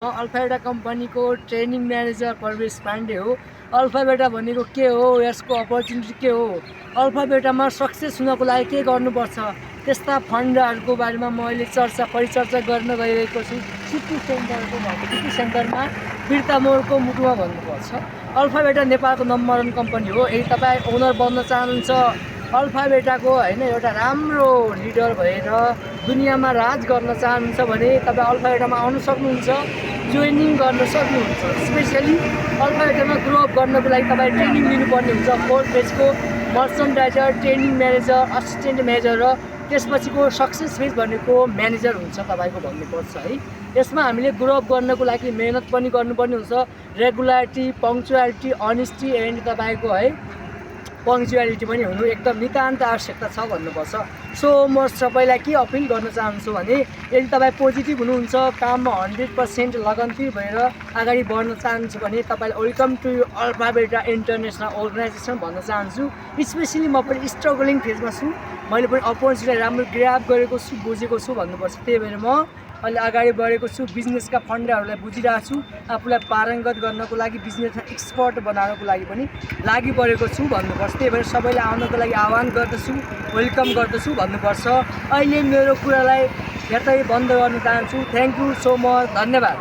Alpha beta कम्पनीको training manager प्रवेश पाण्डे हो। अल्फा बेटा भनेको के हो, यसको अपर्च्युनिटी के हो, अल्फा बेटामा सक्सेस हुनको लागि के गर्नुपर्छ, त्यस्ता फन्डहरूको बारेमा म अहिले परिचर्चा गर्न गइरहेको छु। सिटी सेन्टरमा बिर्ता मोडको मुटुमा भन्नुपर्छ। अल्फा बेटा नेपालको नम्बर 1 कम्पनी हो। यदि तपाईँ ओनर बन्न चाहनुहुन्छ, अल्फा बेटाको होइन एउटा राम्रो लिडर भएर दुनियाँमा राज गर्न चाहनुहुन्छ भने तपाईँ अल्फा बेटामा आउन सक्नुहुन्छ, जोइनिङ गर्न सक्नुहुन्छ। स्पेसली अल्फा बेटामा ग्रो अप गर्नको लागि तपाईँ ट्रेनिङ लिनुपर्ने हुन्छ। 4 फेजको मर्चेन्डाइजर, ट्रेनिङ म्यानेजर, असिस्टेन्ट म्यानेजर र त्यसपछिको सक्सेस फेज भनेको म्यानेजर हुन्छ तपाईँको भन्नुपर्छ है। यसमा हामीले ग्रो अप गर्नको लागि मेहनत पनि गर्नुपर्ने हुन्छ। रेगुलारिटी, पङ्क्चुअलिटी, अनेस्टी एन्ड तपाईँको है पङ्क्चुअलिटी पनि हुनु एकदम नितान्त आवश्यकता छ भन्नुपर्छ। सो म सबैलाई के अपिल गर्न चाहन्छु भने यदि तपाईँ पोजिटिभ हुनुहुन्छ, काममा 100% लगनशील भएर अगाडि बढ्न चाहन्छु भने तपाईँलाई welcome to alpha beta international organization भन्न चाहन्छु। स्पेसली म पनि स्ट्रगलिङ फेजमा छु। मैले पनि अपर्च्युनिटी राम्रो ग्राब गरेको छु, बुझेको छु भन्नुपर्छ। त्यही भएर म अहिले अगाडि बढेको छु। बिजनेसका फन्डाहरूलाई बुझिरहेको छु। आफूलाई पारङ्गत गर्नको लागि, बिजनेसमा एक्सपर्ट बनाउनको लागि पनि लागि परेको छु भन्नुपर्छ। त्यही भएर सबैलाई आउनको लागि आह्वान गर्दछु, वेलकम गर्दछु भन्नुपर्छ। अहिले मेरो कुरालाई यतै बन्द गर्न चाहन्छु। थ्याङ्क यू सो मच, धन्यवाद।